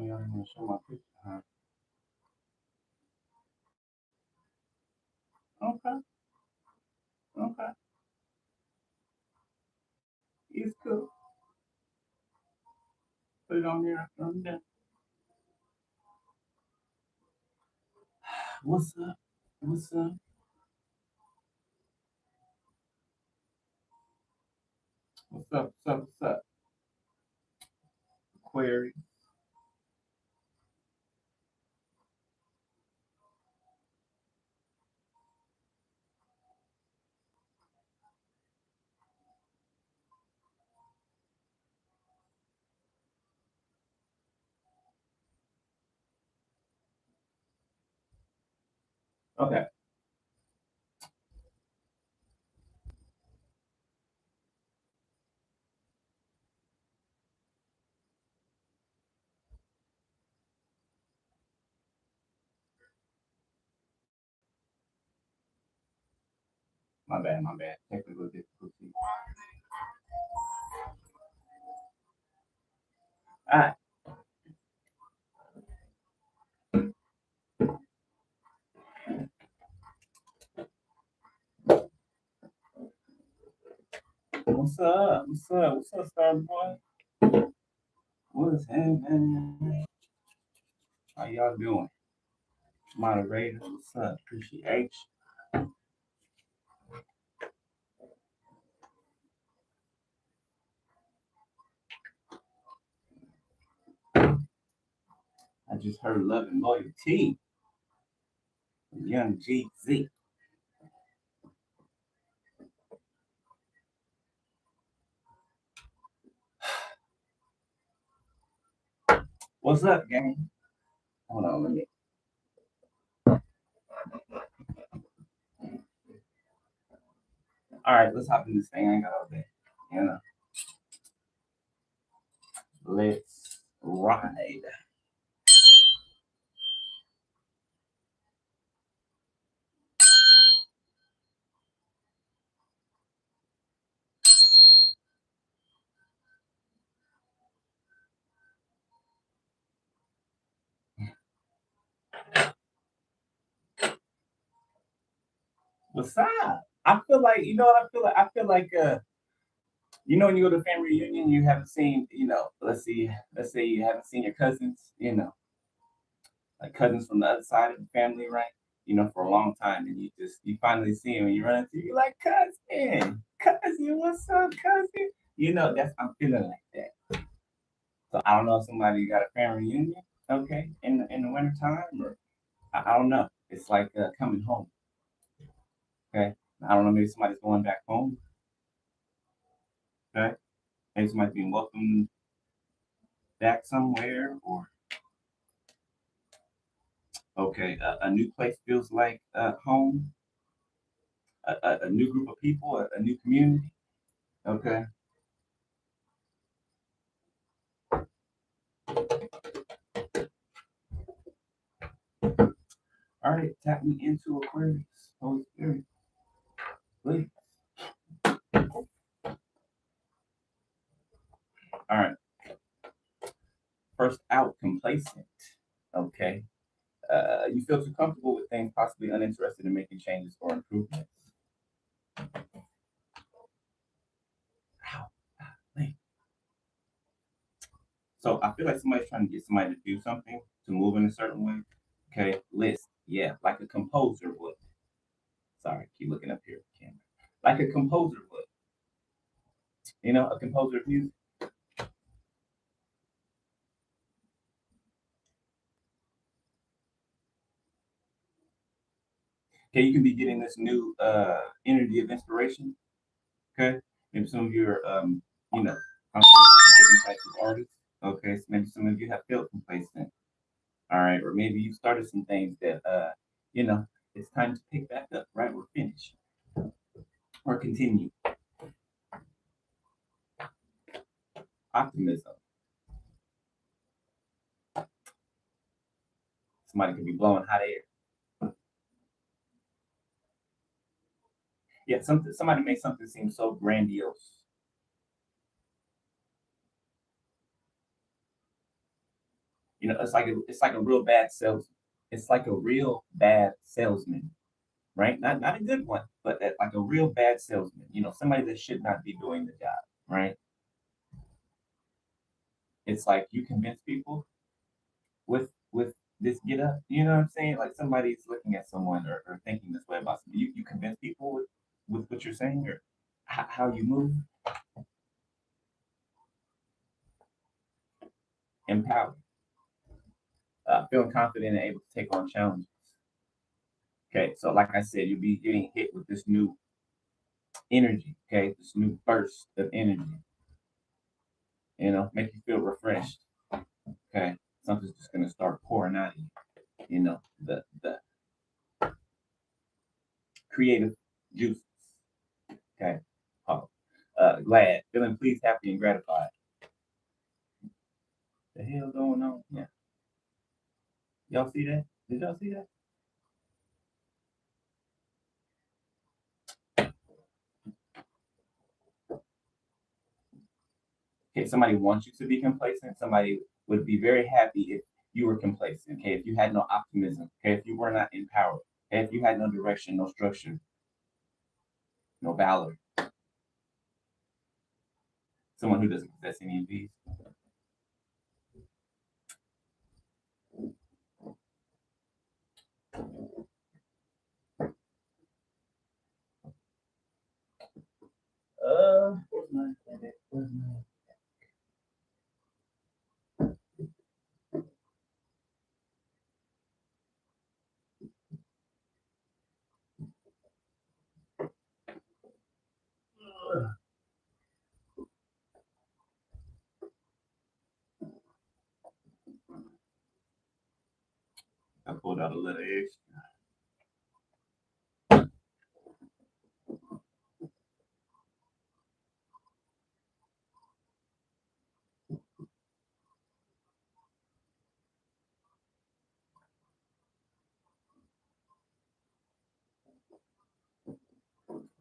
Oh, y'all didn't show my picture, huh? Okay, okay. It's cool. Put it on there. On there. What's up? What's up? What's up? What's up? What's up? Query. Okay. My bad. My bad. Technical difficulty. All right. What's up? What's up? What's up, Star Boy? What's happening? How y'all doing? Moderator, what's up? Appreciate you. I just heard love and loyalty. Young GZ. What's up, gang? Hold on, let me. All right, let's hop in this thing. I ain't got all day. You know, let's ride. What's up? I feel like you know what I feel like. I feel like you know when you go to a family reunion, you haven't seen let's say you haven't seen your cousins, like cousins from the other side of the family, right? For a long time, and you finally see him, and you run into you like cousin, what's up, cousin? That's I'm feeling like that. So I don't know if somebody got a family reunion, okay, in the wintertime, or I don't know. It's like coming home, okay. I don't know. Maybe somebody's going back home, okay. Maybe somebody's being welcomed back somewhere, or okay, a new place feels like home. A new group of people, a new community. Okay. All right. Tap me into Aquarius. Holy Spirit, please. All right. First out, complacent. Okay. You feel too comfortable with things, possibly uninterested in making changes or improvements. Ow. Wait. So I feel like somebody's trying to get somebody to do something, to move in a certain way. Okay. List. Yeah. Like a composer would. Sorry. Keep looking up here at the camera. Like a composer would. A composer of music. Okay, you can be getting this new energy of inspiration. Okay, maybe some of you are, different types of artists. Okay, so maybe some of you have felt complacent. All right, or maybe you started some things that, it's time to pick back up. Right, or finish, or continue. Optimism. Somebody could be blowing hot air. Yeah, somebody makes something seem so grandiose. It's like a real bad salesman. It's like a real bad salesman, right? Not a good one, but like a real bad salesman. Somebody that should not be doing the job, right? It's like you convince people with this get up. You know what I'm saying? Like somebody's looking at someone or thinking this way about something. You convince people with what you're saying or how you move. Empowered, feeling confident and able to take on challenges. Okay, so like I said, you'll be getting hit with this new energy. Okay, this new burst of energy. Make you feel refreshed. Okay, something's just gonna start pouring out of you. The creative juices. Okay, oh, glad, feeling pleased, happy, and gratified. The hell going on? Yeah, y'all see that? Did y'all see that? Okay, somebody wants you to be complacent. Somebody would be very happy if you were complacent. Okay, if you had no optimism. Okay, if you were not empowered. Okay, if you had no direction, no structure, no valor. Someone who doesn't possess any of these. Where's my edit? Where's my I pulled out a little extra.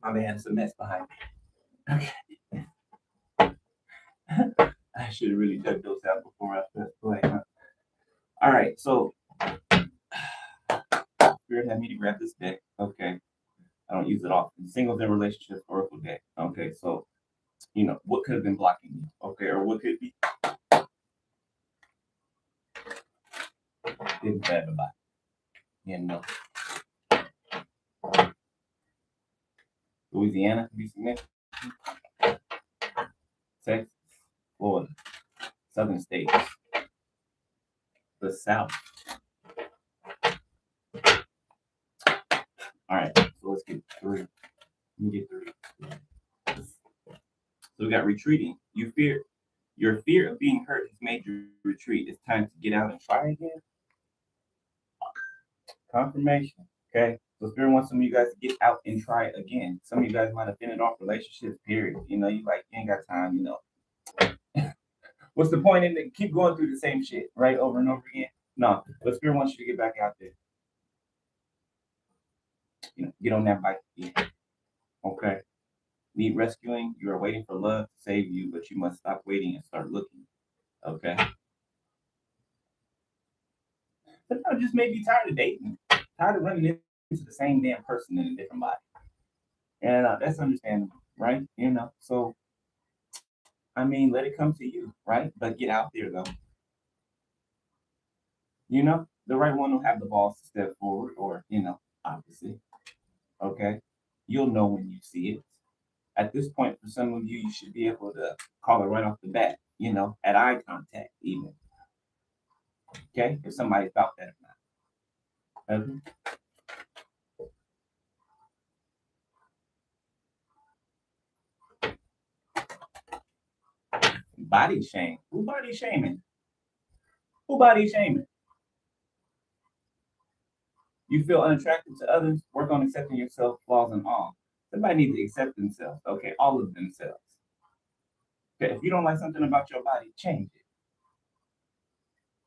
My man, it's a mess behind me. Okay. I should have really dug those out before I pressed play. Huh? All right, so Spirit had me to grab this deck. Okay. I don't use it often. Singles and relationships oracle deck. Okay, so what could have been blocking you, okay, or what could be didn't bad about you know. Louisiana could be significant. Texas, Florida, southern states, the South. All right, so let's get three. Let me get three. So we got retreating. Your fear of being hurt has made you retreat. It's time to get out and try again. Confirmation. Okay. So Spirit wants some of you guys to get out and try again. Some of you guys might have been in off relationships, period. You ain't got time. What's the point in it? Keep going through the same shit, right? Over and over again. No. But Spirit wants you to get back out there. Get on that bike again. Okay. Need rescuing. You are waiting for love to save you, but you must stop waiting and start looking. Okay. Sometimes just maybe tired of dating, tired of running into the same damn person in a different body. And that's understandable, right? So I mean, let it come to you, right? But get out there though. The right one will have the balls to step forward, or obviously, okay. You'll know when you see it. At this point, for some of you, you should be able to call it right off the bat. At eye contact, even. Okay, if somebody's about that or not. Okay. Body shame. Who body shaming? Who body shaming? You feel unattractive to others? Work on accepting yourself, flaws and all. Somebody needs to accept themselves. Okay, all of themselves. Okay, if you don't like something about your body, change it.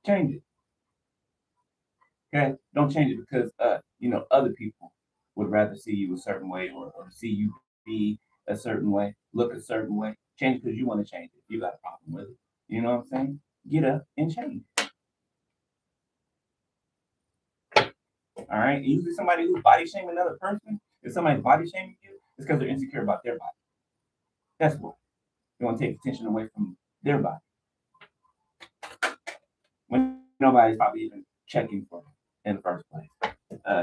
Change it. Okay, don't change it because other people would rather see you a certain way or see you be a certain way, look a certain way. Change because you want to change it. You got a problem with it. You know what I'm saying? Get up and change it. All right. And usually somebody who's body shaming another person, if somebody's body shaming you, it's because they're insecure about their body. That's why. They want to take attention away from their body. When nobody's probably even checking for them in the first place.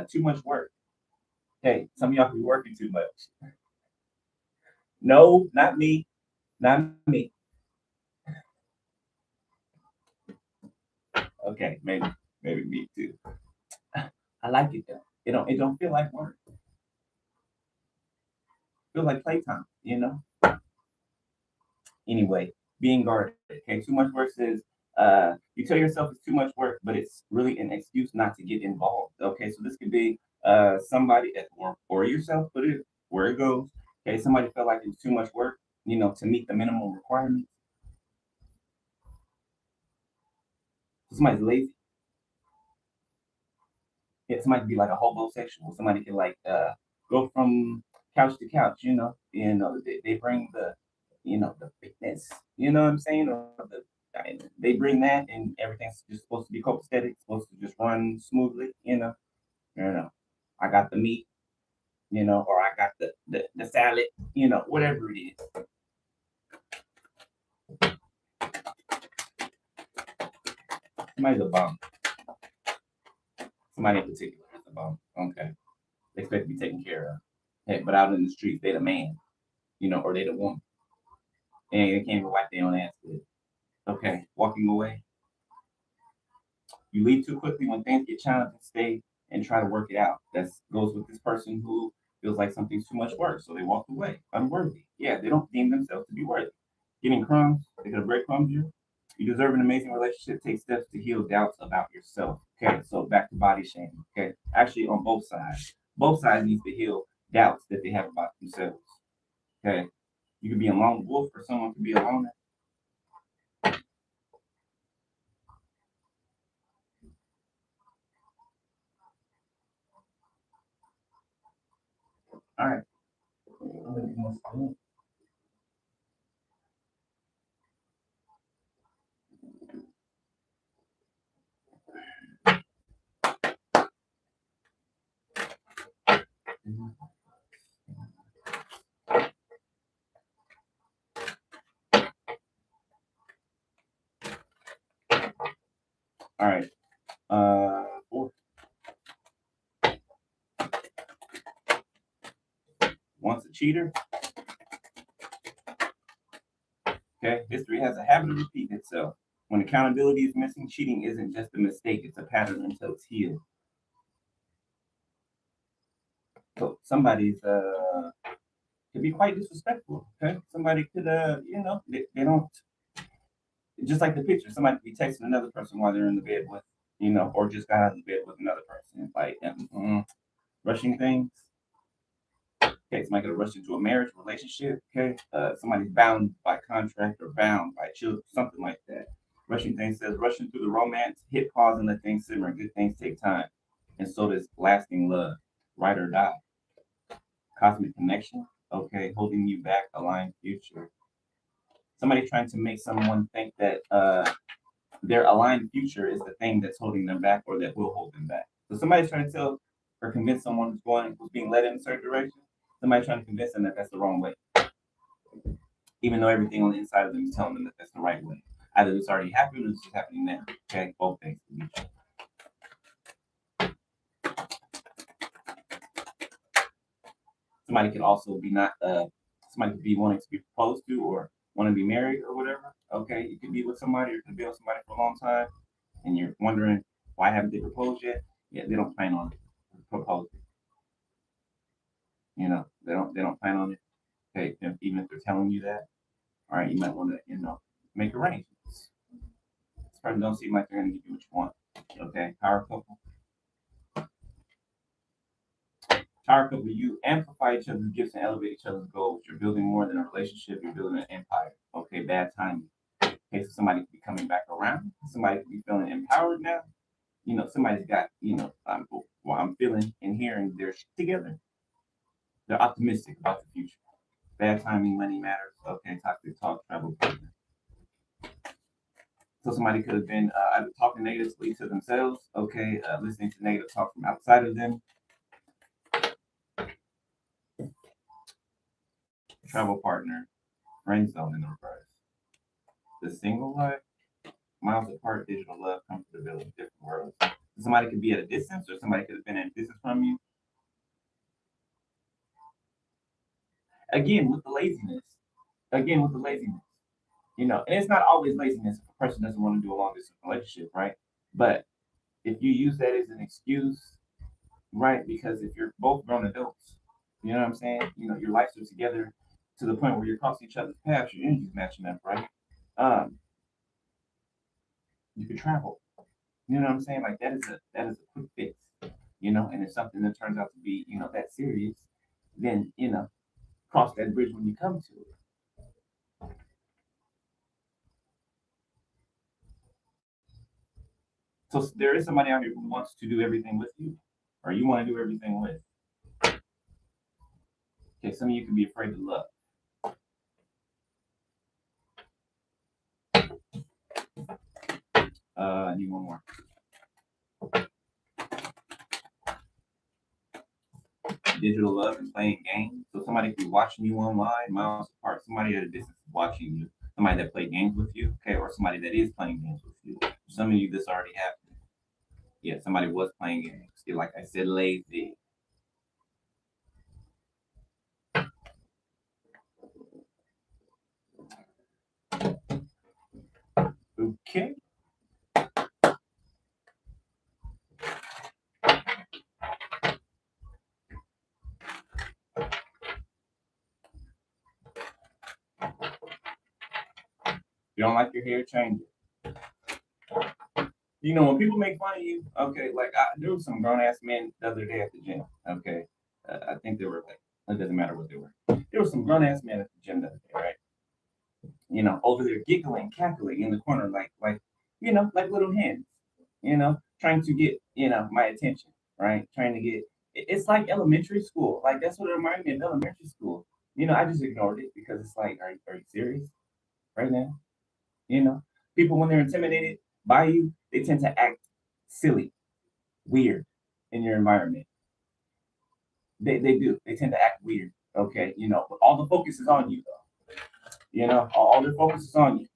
Too much work. Hey, some of y'all be working too much. No, not me. Not me. Okay, maybe me too. I like it though. It don't feel like work. It feels like playtime, you know? Anyway, being guarded. Okay, too much work says you tell yourself it's too much work, but it's really an excuse not to get involved. Okay, so this could be somebody at work or yourself, but where it goes. Okay, somebody felt like it's too much work, to meet the minimum requirements. Somebody's lazy. Yeah, somebody could be like a homosexual. Somebody could like go from couch to couch. They bring the fitness. You know what I'm saying? They bring that, and everything's just supposed to be copacetic, supposed to just run smoothly. You know. I got the meat, or I got the salad, whatever it is. Somebody's a bum. Somebody in particular is a bum. Okay, they expect to be taken care of. Hey, but out in the streets, they the man, or they the woman, and they can't even wipe their own ass with. Okay, walking away. You leave too quickly when things get challenging. Stay and try to work it out. That goes with this person who feels like something's too much work, so they walk away. Unworthy. Yeah, they don't deem themselves to be worthy. Getting crumbs, they could breadcrumbs you. You deserve an amazing relationship. Take steps to heal doubts about yourself. Okay, so back to body shaming. Okay, actually on both sides. Both sides needs to heal doubts that they have about themselves. Okay, you could be a lone wolf, or someone could be a loner. All right. All right. Four. Once a cheater. Okay. History has a habit of repeating itself. When accountability is missing, cheating isn't just a mistake, it's a pattern until it's healed. So somebody's could be quite disrespectful. Okay. Somebody could they don't, just like the picture, somebody could be texting another person while they're in the bed with, or just got out of the bed with another person. Like rushing things. Okay, somebody could rush into a marriage relationship. Okay, somebody's bound by contract or bound by children, something like that. Rushing things says rushing through the romance, hit pause and let things simmer. Good things take time, and so does lasting love. Ride or die. Cosmic connection. Okay, holding you back, aligned future. Somebody trying to make someone think that their aligned future is the thing that's holding them back or that will hold them back. So somebody's trying to tell or convince someone who's being led in a certain direction. Somebody trying to convince them that that's the wrong way, even though everything on the inside of them is telling them that that's the right way. Either it's already happened or it's just happening now. Okay, both things. Somebody could also be not somebody could be wanting to be proposed to or want to be married or whatever. Okay, you could be with somebody or could be with somebody for a long time, and you're wondering why haven't they proposed yet? Yeah, they don't plan on proposing. They don't plan on it. Okay, even if they're telling you that, all right, you might want to make arrangements. This person don't seem like they're going to give you what you want. Okay, power couple. Power couple, you amplify each other's gifts and elevate each other's goals. You're building more than a relationship. You're building an empire. Okay, bad timing. Okay, so somebody could be coming back around. Somebody could be feeling empowered now. Somebody's got, what I'm feeling and hearing they're together. They're optimistic about the future. Bad timing, money matters. Okay, toxic talk, travel partner. So somebody could have been either talking negatively to themselves, okay, listening to negative talk from outside of them. Travel partner, friend zone in the reverse. The single life, miles apart, digital love, comfortability, different worlds. Somebody could be at a distance, or somebody could have been at a distance from you. Again, with the laziness. Again, with the laziness. And it's not always laziness if a person doesn't want to do a long distance relationship, right? But if you use that as an excuse, right? Because if you're both grown adults, you know what I'm saying? Your lives are together to the point where you're crossing each other's paths, your energy's matching up, right? Um, you can travel. You know what I'm saying? Like that is a quick fix, and it's something that turns out to be, that serious, then cross that bridge when you come to it. So there is somebody out here who wants to do everything with you, or you want to do everything with. Okay, some of you can be afraid to love. I need one more. Digital love and playing games. So somebody could be watching you online, miles apart. Somebody at a distance is watching you. Somebody that played games with you, okay, or somebody that is playing games with you. For some of you, this already happened. Yeah, somebody was playing games. See, like I said, lazy. Okay. You don't like your hair, change it. When people make fun of you, okay, like there was some grown ass men the other day at the gym, okay. I think they were like, it doesn't matter what they were. There was some grown ass men at the gym the other day, right? Over there giggling, cackling in the corner, like little hens, trying to get, my attention, right? Trying to get, it's like elementary school. Like that's what it reminded me of elementary school. I just ignored it because it's like, are you serious right now? You know, People when they're intimidated by you, they tend to act silly, weird in your environment. They do. They tend to act weird. Okay, but all the focus is on you though. All the focus is on you.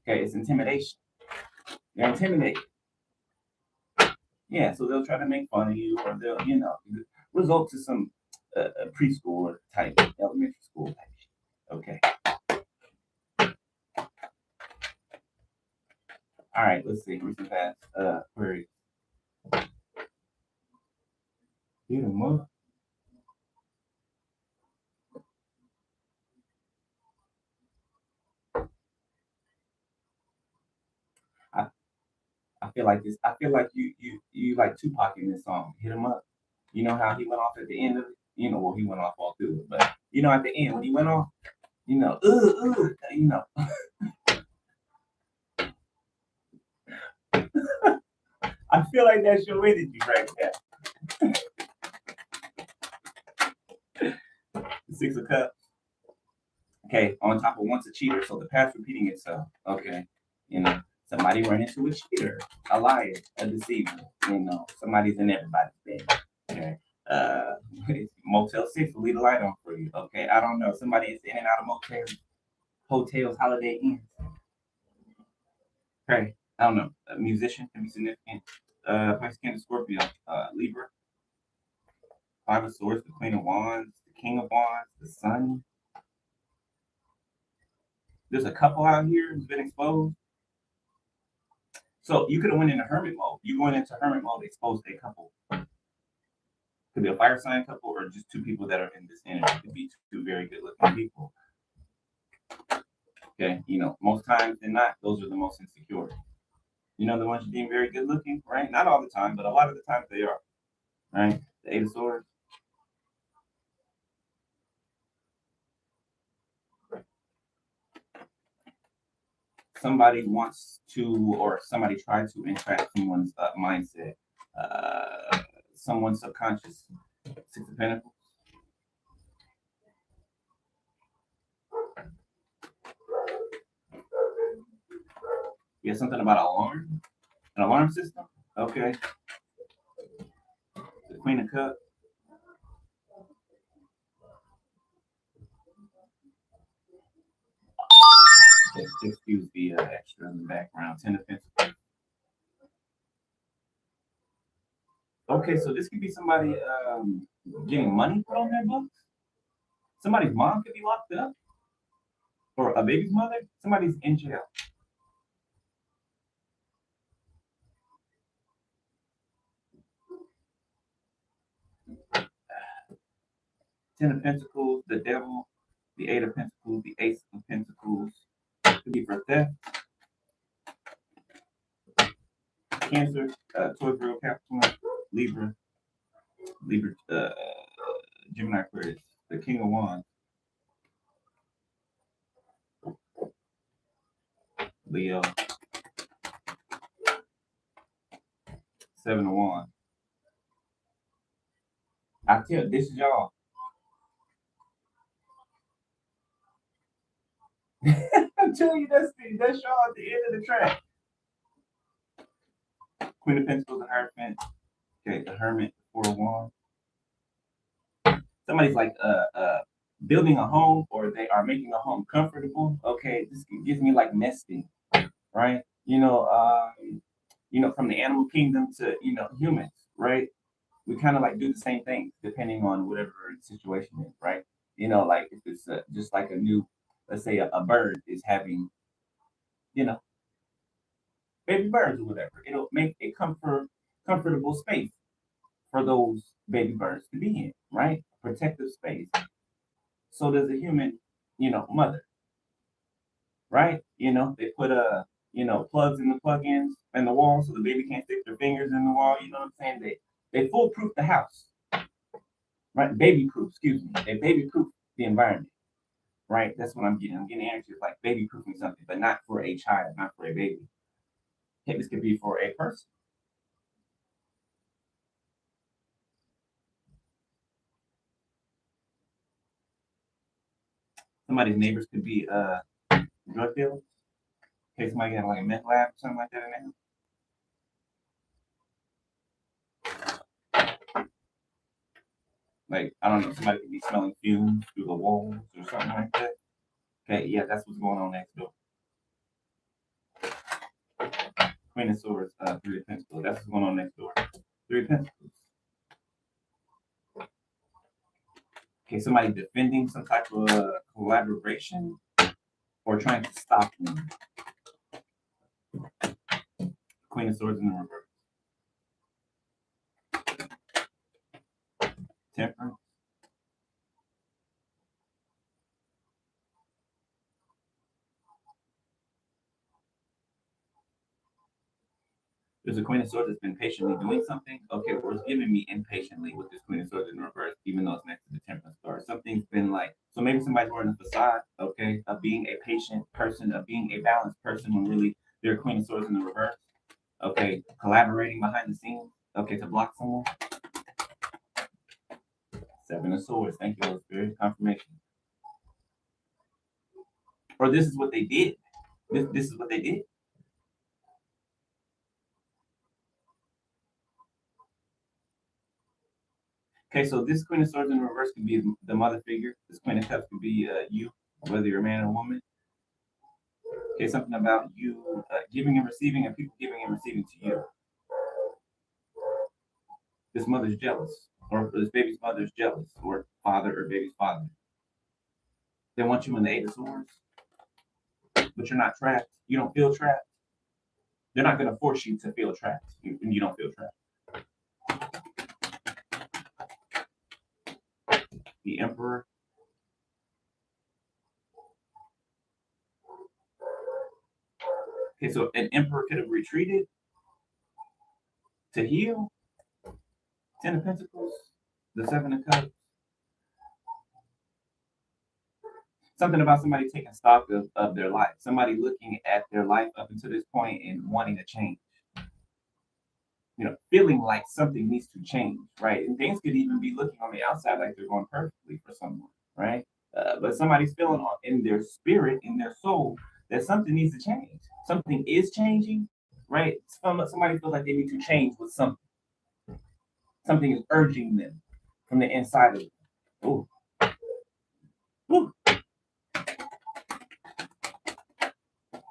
Okay, it's intimidation. They're intimidated. Yeah, so they'll try to make fun of you, or they'll, result to some preschool or type elementary school type shit. Okay. All right, let's see. Recent past queries. You move. I, I feel like this. I feel like you like Tupac in this song. Hit him up. You know how he went off at the end of it. Well, he went off all through it, but at the end when he went off, you know. I feel like that's your energy right there. Six of Cups. Okay, on top of once a cheater, so the past repeating itself. Okay, somebody ran into a cheater, a liar, a deceiver. Somebody's in everybody's bed. Okay, uh, Motel 6 will leave the light on for you. Okay, I don't know. Somebody is in and out of motels, hotels, Holiday Inns. Okay, I don't know. A musician can be significant. Pisces, Cancer, Scorpio, Libra, Five of Swords, the Queen of Wands, the King of Wands, the Sun. There's a couple out here who's been exposed. So you could have went into hermit mode. You going into hermit mode exposed a couple. Could be a fire sign couple or just two people that are in this energy. Could be two very good looking people. Okay, most times than not, those are the most insecure. The ones you deem very good looking, right? Not all the time, but a lot of the times they are. Right? The Eight of Swords. Somebody wants to, or somebody tried to entrap someone's mindset, someone's subconscious. Six of Pentacles. Yeah, something about an alarm system. Okay, the Queen of Cups. Excuse the extra in the background. Ten of Pentacles. Okay, so this could be somebody getting money put on their books. Somebody's mom could be locked up, or a baby's mother. Somebody's in jail. Ten of Pentacles, the Devil, the Eight of Pentacles, the Ace of Pentacles. Could be for theft. Cancer, Taurus, Virgo, Capricorn, Libra, Gemini, Aquarius, the King of Wands, Leo, Seven of Wands. I tell you, this is y'all. I'm telling you, that's y'all at the end of the track. Queen of Pentacles, the Hierophant. Okay, the Hermit, Four of Wands. Somebody's like building a home, or they are making a home comfortable. Okay, this gives me like nesting, right? From the animal kingdom to humans, right? We kind of like do the same thing depending on whatever the situation is, right? Like if it's just like a new, let's say a bird is having, you know, baby birds or whatever. It'll make a comfortable space for those baby birds to be in, right? Protective space. So does a human, mother, right? They put plugs in the plug-ins and the wall so the baby can't stick their fingers in the wall. You know what I'm saying? They foolproof the house, right? Baby proof, excuse me. They baby proof the environment, right? That's what I'm getting. I'm getting energy like baby proofing something, but not for a child, not for a baby. Okay, this could be for a person. Somebody's neighbors could be drug dealers. Okay, somebody got like a meth lab or something like that in there. Like, I don't know, somebody could be smelling fumes through the walls or something like that. Okay, yeah, that's what's going on next door. Queen of Swords, Three of Pentacles. That's what's going on next door. Three of Pentacles. Okay, somebody defending some type of collaboration or trying to stop them. Queen of Swords in the reverse. Temperance. There's a Queen of Swords that's been patiently doing something. Okay, well, it's giving me impatiently with this Queen of Swords in reverse, even though it's next to the Temperance card. Something's been like, so maybe somebody's wearing a facade, okay, of being a patient person, of being a balanced person when really they're a Queen of Swords in the reverse. Okay, collaborating behind the scenes, okay, to block someone. Seven of Swords. Thank you, Holy Spirit. Confirmation. Or this is what they did. This is what they did. Okay, so this Queen of Swords in reverse could be the mother figure. This Queen of Cups could be you, whether you're a man or woman. Okay, something about you giving and receiving, and people giving and receiving to you. This mother's jealous, or this baby's mother's jealous, or father or baby's father. They want you in the Eight of Swords, but you're not trapped. You don't feel trapped. They're not going to force you to feel trapped, and you don't feel trapped. The Emperor. Okay, so an emperor could have retreated to heal. Ten of Pentacles, the Seven of Cups. Something about somebody taking stock of their life. Somebody looking at their life up until this point and wanting to change. Feeling like something needs to change, right? And things could even be looking on the outside like they're going perfectly for someone, right? But somebody's feeling in their spirit, in their soul, that something needs to change. Something is changing, right? Somebody feels like they need to change with something. Something is urging them from the inside of them. Ooh. Ooh.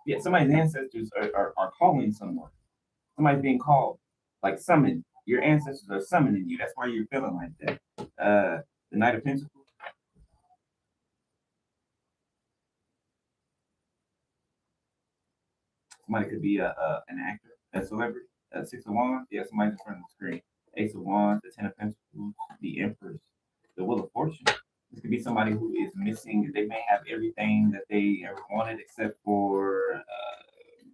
Yeah, somebody's ancestors are calling someone. Somebody's being called, like summoned. Your ancestors are summoning you. That's why you're feeling like that. The Knight of Pentacles. Somebody could be an actor, a celebrity. Six of Wands. Yeah, somebody's in front of the screen. Ace of Wands, the Ten of Pentacles, the Empress, the Wheel of Fortune. This could be somebody who is missing. They may have everything that they ever wanted except for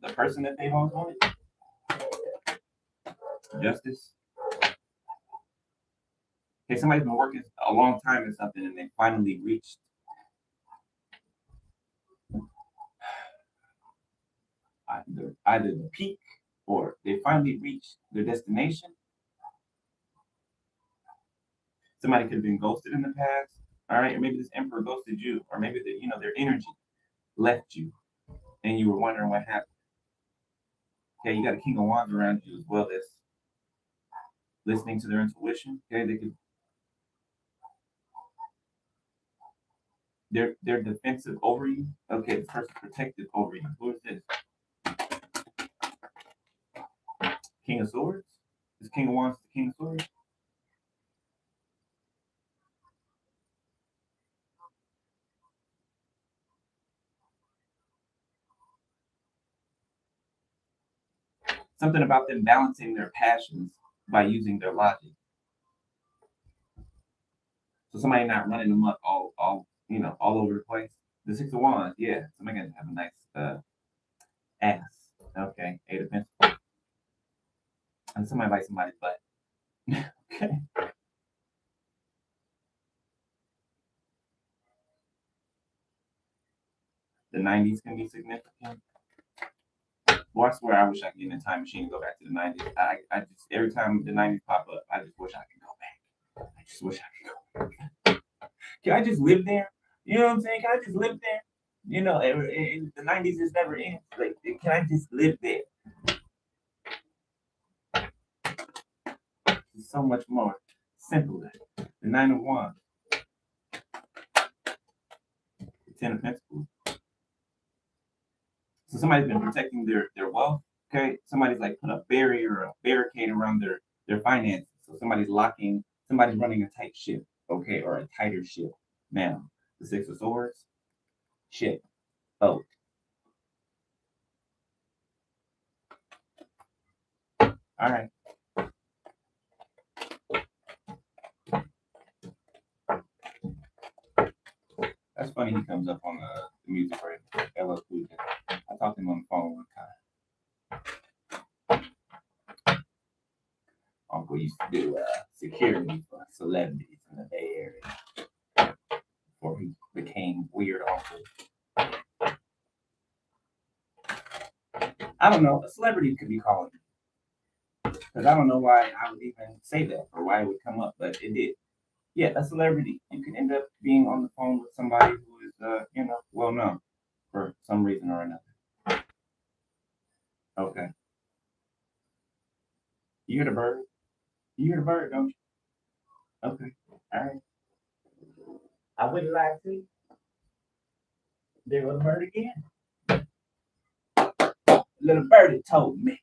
the person that they've always wanted. Justice. Okay, somebody's been working a long time in something and they finally reached either the peak or they finally reached their destination. Somebody could have been ghosted in the past, all right, or maybe this emperor ghosted you, or maybe their energy left you, and you were wondering what happened. Okay, you got a King of Wands around you as well as listening to their intuition. Okay, they're defensive over you. Okay, this person's protective over you. Who is this? King of Swords. Is King of Wands the King of Swords? Something about them balancing their passions by using their logic. So somebody not running them up all over the place. The Six of Wands, yeah. Somebody gonna have a nice ass. Okay, Eight of Pentacles. And somebody likes somebody's butt. Okay. The 90s can be significant. Well, I swear I wish I could get in a time machine and go back to the 90s. I just every time the 90s pop up, I just wish I could go back. I just wish I could go back. Can I just live there? You know what I'm saying? Can I just live there? You know, the 90s just never ends. Like, can I just live there? It's so much more simpler. The Nine of Wands, the Ten of Pentacles. So somebody's been protecting their wealth. Okay, somebody's like put a barrier or a barricade around their finances. So somebody's running a tight ship. Okay, or a tighter ship. Now, the Six of Swords, ship, boat. All right. That's funny. He comes up on the music radio. LL Cool J. I talked to him on the phone one time. Uncle used to do security for celebrities in the Bay Area before he became weird uncle. I don't know. A celebrity could be calling me because I don't know why I would even say that or why it would come up, but it did. Yeah, a celebrity. You can end up being on the phone with somebody who is, well known for some reason or another. Okay. You hear the bird? You hear the bird, don't you? Okay. All right. I would like to. There goes the bird again. Little birdie told me.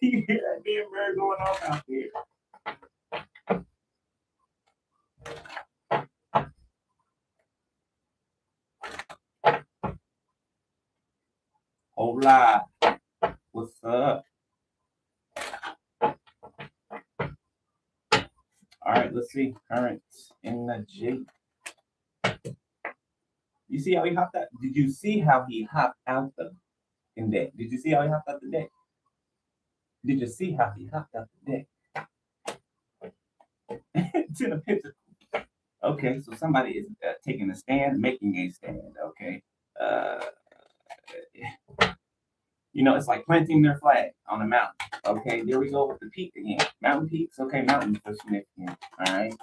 You hear that damn bird going on out there? Hola. What's up? All right, let's see. Current in the J. You see how he hopped out? Did you see how he hopped out in deck? Did you see how he hopped out the deck? Did you see how he hopped out the deck? Ten of Pentacles. Okay, so somebody is taking a stand, making a stand. Okay. It's like planting their flag on a mountain. Okay, there we go with the peak again. Mountain peaks. Okay, mountains are significant. All right.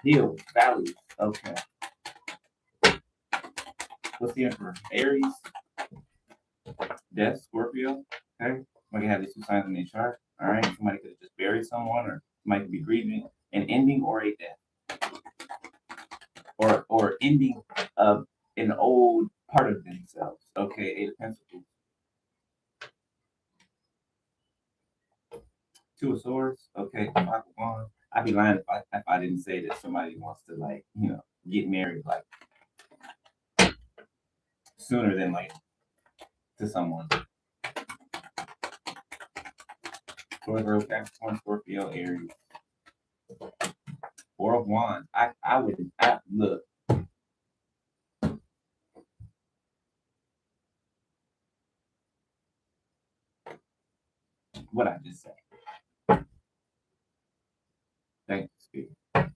Hills, valleys. Okay. or Aries, Death, Scorpio. Okay, somebody have these two signs in their chart. All right, somebody could have just buried someone, or somebody could be grieving an ending or a death, or ending of an old part of themselves. Okay, Eight of Pentacles, Two of Swords. Okay, Five of Wands. I'd be lying if I didn't say that somebody wants to, like, get married like sooner than later to someone. Taurus, Capricorn, Scorpio, Aries. Four of Wands. I would look. What I just said. Thank you, Spirit.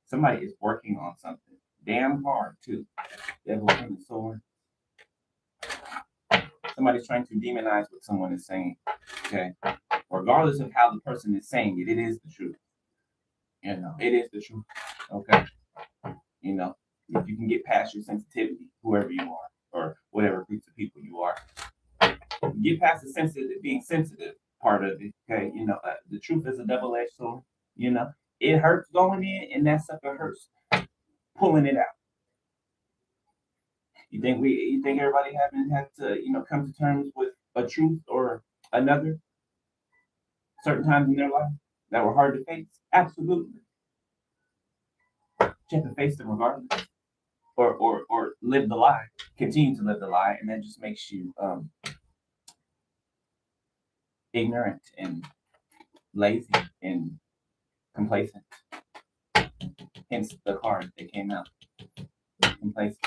Somebody is working on something damn hard too. Devil and the sword. Somebody's trying to demonize what someone is saying. Okay. Regardless of how the person is saying it, it is the truth. It is the truth. Okay. If you can get past your sensitivity, whoever you are, or whatever groups of people you are, get past the sensitive, being sensitive part of it. Okay. The truth is a double-edged sword. It hurts going in, and that sucker hurts pulling it out. You think everybody haven't had to, come to terms with a truth or another certain times in their life that were hard to face? Absolutely. You have to face them regardless. Or live the lie, continue to live the lie, and that just makes you ignorant and lazy and complacent. Hence the card that came out. Complacent.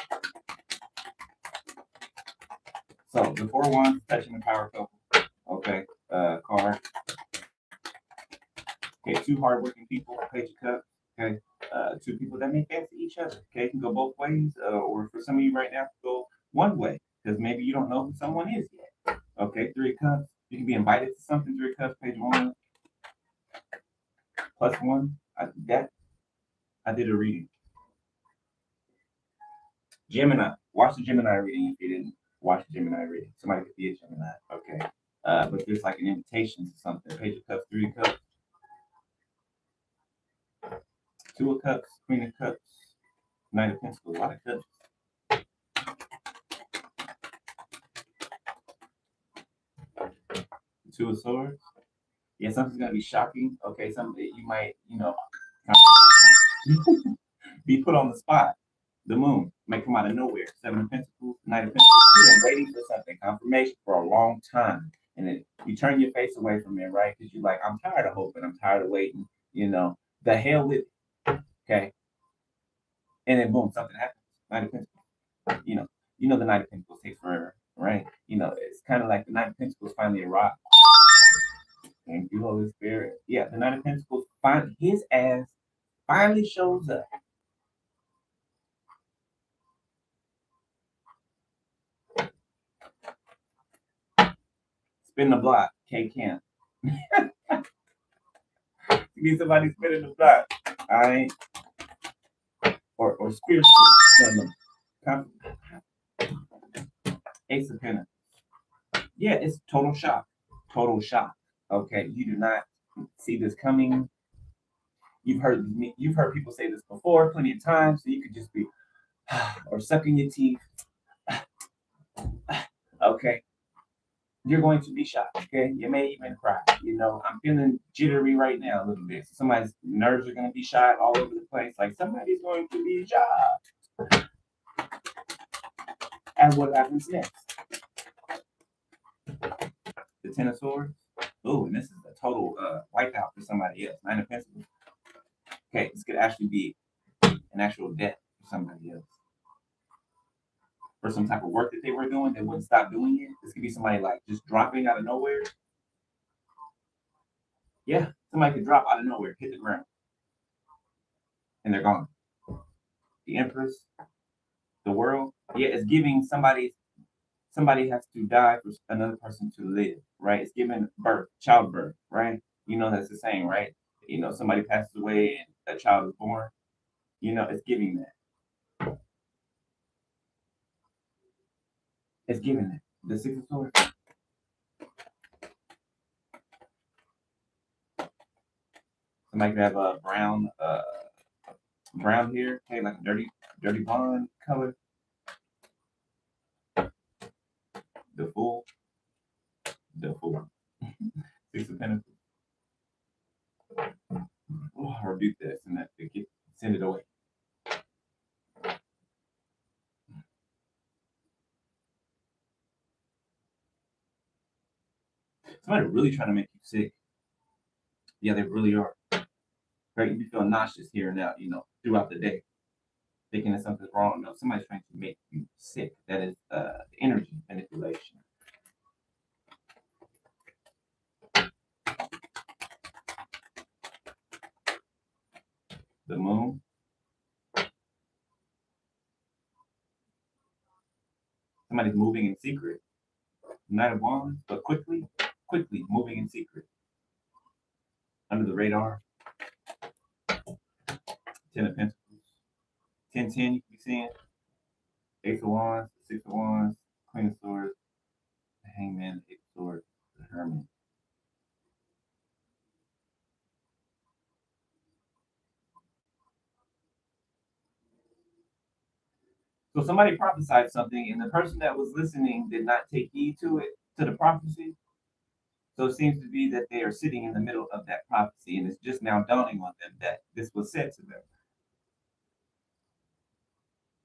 So the Four of Wands touching the Power couple. Okay. Card. Okay, two hardworking people, Page of Cups. Okay. Two people that may fancy each other. Okay, it can go both ways, or for some of you right now, go one way, because maybe you don't know who someone is yet. Okay, Three of Cups. You can be invited to something. Three of Cups, Page of Wands. +1. I did a reading. Gemini. Watch the Gemini reading if you didn't watch the Gemini reading. Somebody could be a Gemini. Okay. But there's like an invitation to something. Page of Cups, Three of Cups. Two of Cups, Queen of Cups, Knight of Pentacles, a lot of cups. Two of Swords. Yeah, something's gonna be shocking. Okay, you might, be put on the spot. The Moon may come out of nowhere. Seven of Pentacles, Knight of Pentacles. You've been waiting for something, confirmation for a long time, and then you turn your face away from it, right? Because you're like, I'm tired of hoping, I'm tired of waiting. The hell with it. Okay, and then boom, something happens. Knight of Pentacles. The Knight of Pentacles takes forever, right? It's kind of like the Knight of Pentacles finally arrived. Thank you, Holy Spirit. Yeah, the Knight of Pentacles his ass finally shows up. Spin the block, K Camp. You need somebody spinning the block. All right. Or spiritual. No. Ace of Pentacles. Yeah, it's total shock. Total shock. Okay. You do not see this coming. You've heard people say this before plenty of times, so you could just be or sucking your teeth. Okay. You're going to be shocked. Okay. You may even cry. I'm feeling jittery right now a little bit. So somebody's nerves are going to be shot all over the place. Like somebody's going to be shocked. And what happens next? The Ten of Swords. Oh, and this is a total wipeout for somebody else. Nine of Pentacles. Okay, this could actually be an actual death for somebody else. For some type of work that they were doing, they wouldn't stop doing it. This could be somebody like just dropping out of nowhere. Yeah, somebody could drop out of nowhere, hit the ground, and they're gone. The Empress, the World. Yeah, it's giving somebody has to die for another person to live, right? It's giving birth, childbirth, right? That's the saying, right? Somebody passes away and a child is born. It's giving that. It's giving it. The Six of Swords. Somebody could have a brown hair, okay, like a dirty blonde color. The Fool. Six of Pentacles. Oh, I rebuke this and that send it away. Somebody really trying to make you sick. Yeah, they really are. Right? You feel nauseous here and now, throughout the day, thinking that something's wrong. No, somebody's trying to make you sick. That is energy manipulation. The Moon. Somebody's moving in secret. Knight of Wands, but quickly moving in secret. Under the radar. 10 of Pentacles. 10-10, you can be seeing. Ace of Wands, Six of Wands, Queen of Swords, the Hangman, Eight of Swords, the Hermit. So somebody prophesied something, and the person that was listening did not take heed to the prophecy. So it seems to be that they are sitting in the middle of that prophecy, and it's just now dawning on them that this was said to them.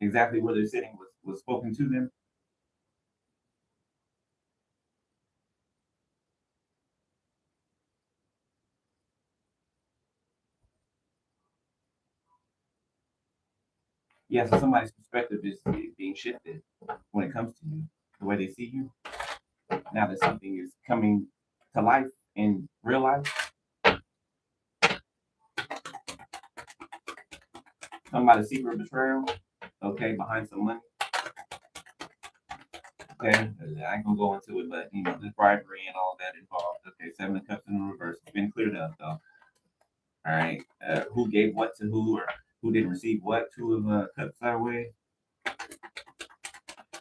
Exactly where they're sitting was spoken to them. Yeah, so somebody's perspective is being shifted when it comes to you, the way they see you. Now that something is coming to life in real life. Talking about a secret betrayal, okay, behind some money. Okay, I ain't gonna go into it, but there's bribery and all that involved. Okay, Seven of Cups in reverse. It's been cleared up though. All right, who gave what to who, or who didn't receive what? Two of Cups sideways.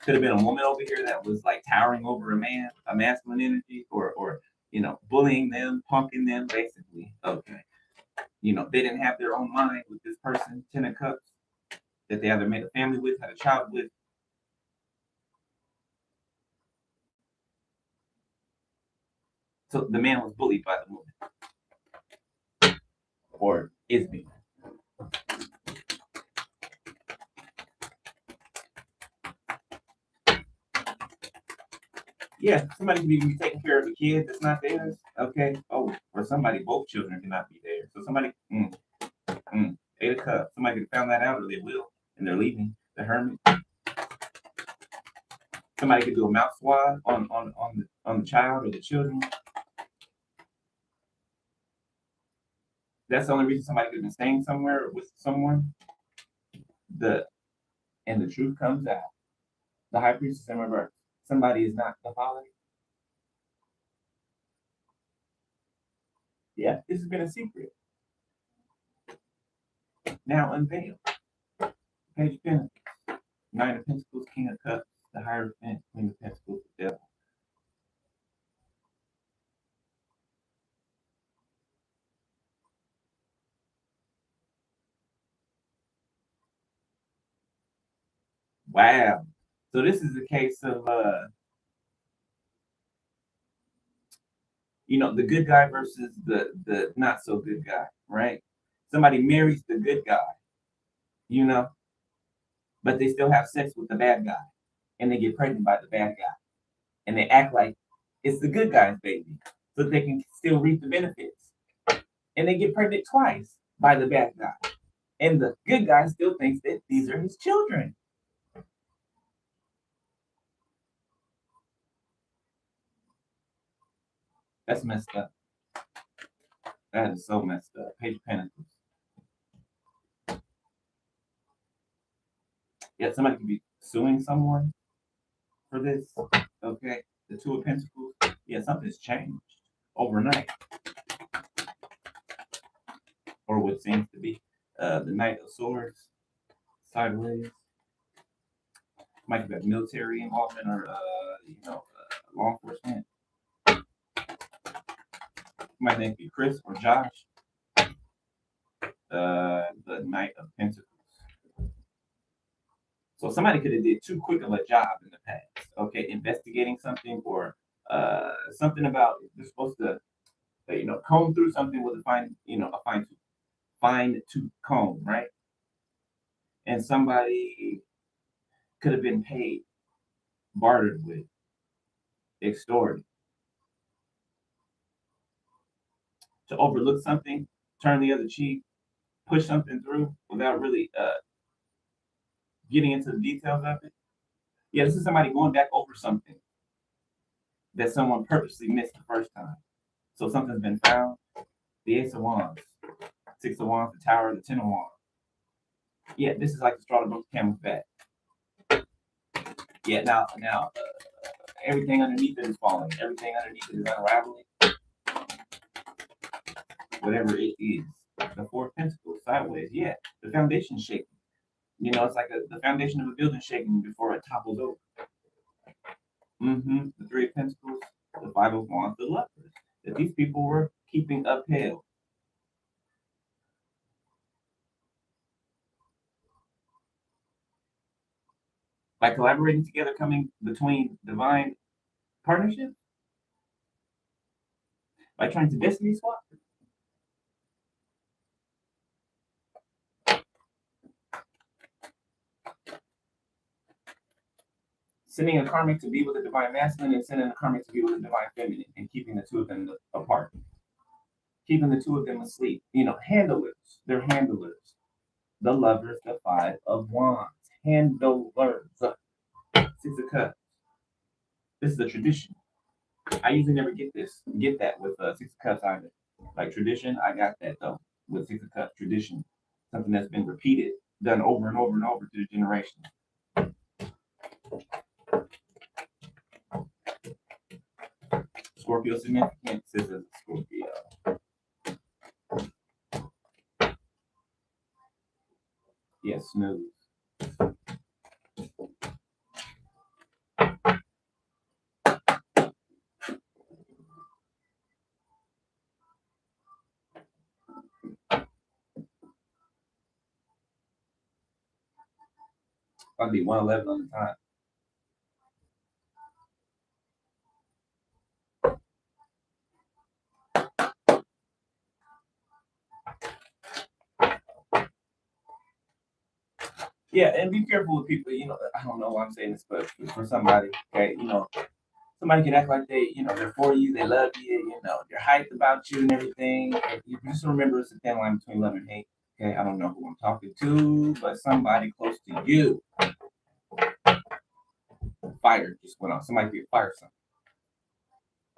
Could have been a woman over here that was like towering over a man, a masculine energy, or bullying them, punking them, basically. Okay, they didn't have their own mind with this person, 10 of Cups, that they either made a family with, had a child with. So the man was bullied by the woman, or is being. Yeah, somebody can be taking care of a kid that's not theirs. Okay. Oh, or somebody, both children cannot be there. So somebody, 8 of Cups. Somebody could have found that out, or they will, and they're leaving. The Hermit. Somebody could do a mouth swab on the child or the children. That's the only reason somebody could have been staying somewhere with someone. And the truth comes out. The High Priestess in reverse. Somebody is not the father. Yeah, this has been a secret. Now unveiled. Page of Pentacles. Nine of Pentacles, King of Cups, the Hierophant, Queen of Pentacles, the Devil. Wow. So this is a case of the good guy versus the not so good guy, right? Somebody marries the good guy, but they still have sex with the bad guy, and they get pregnant by the bad guy, and they act like it's the good guy's baby, so they can still reap the benefits, and they get pregnant twice by the bad guy, and the good guy still thinks that these are his children. That's messed up. That is so messed up. Page of Pentacles. Yeah, somebody could be suing someone for this. Okay. The Two of Pentacles. Yeah, something's changed overnight. Or what seems to be. The Knight of Swords. Sideways. Might be military involvement or law enforcement. Might think be Chris or Josh. The Knight of Pentacles. So somebody could have did too quick of a job in the past. Okay, investigating something or something about they're supposed to comb through something with a fine tooth comb, right? And somebody could have been paid, bartered with, extorted to overlook something, turn the other cheek, push something through without really getting into the details of it. Yeah, this is somebody going back over something that someone purposely missed the first time. So something's been found. The Ace of Wands, Six of Wands, the Tower, the Ten of Wands. Yeah, this is like the straw that broke the camel's back. Yeah, now everything underneath it is falling. Everything underneath it is unraveling. Whatever it is. The Four of Pentacles, sideways. Yeah, the foundation's shaking. It's like the foundation of a building shaking before it topples over. The Three of Pentacles, the Five of Wands, the Lovers. That these people were keeping upheld. By collaborating together, coming between divine partnerships, by trying to destiny swap. Sending a karmic to be with a divine masculine and sending a karmic to be with a divine feminine and keeping the two of them apart. Keeping the two of them asleep. Handlers. They're handlers. The Lovers, the Five of Wands. Handlers. Six of Cups. This is a tradition. I usually never get that with Six of Cups either. Like tradition, I got that though with Six of Cups. Tradition, something that's been repeated, done over and over and over through the generation. Scorpio significance. This is Scorpio. Yes, smooth. I'll be 111 on the time. Yeah, and be careful with people. I don't know why I'm saying this, but for somebody, okay, somebody can act like they're for you, they love you, they're hyped about you and everything. And you just remember it's a thin line between love and hate. Okay, I don't know who I'm talking to, but somebody close to you. Fire just went off. Somebody be a fire sign,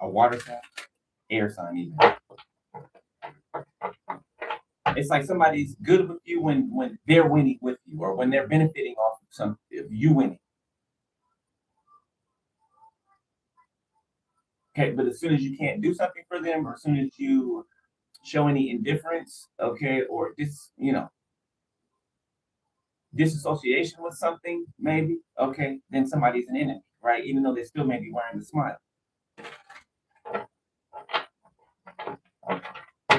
a water sign, air sign, even. It's like somebody's good with you when they're winning with you, or when they're benefiting off of you winning. Okay, but as soon as you can't do something for them, or as soon as you show any indifference, okay, or disassociation with something, maybe, okay, then somebody's an enemy, right? Even though they still may be wearing the smile.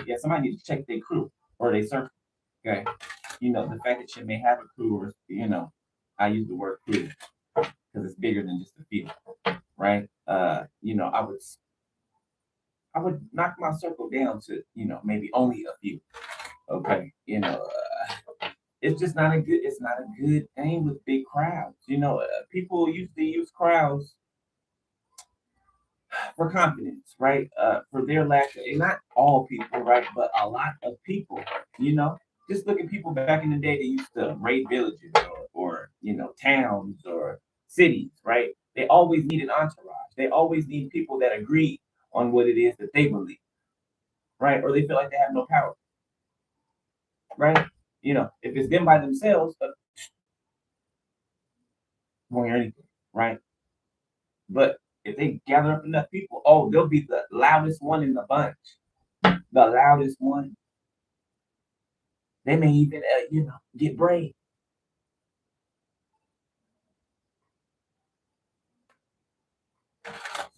Yeah, somebody needs to check their crew or their circle. Okay. The fact that you may have a crew, or I use the word crew because it's bigger than just a few, right? I would knock my circle down to, maybe only a few. Okay. It's just not a good thing with big crowds. People usually use crowds for confidence, right? For their lack of, and not all people, right? But a lot of people, just look at people back in the day that used to raid villages or towns or cities, right? They always need an entourage. They always need people that agree on what it is that they believe, right? Or they feel like they have no power, right? If it's them by themselves, won't hear anything, right? But if they gather up enough people, they'll be the loudest one in the bunch, the loudest one. They may even, get brave.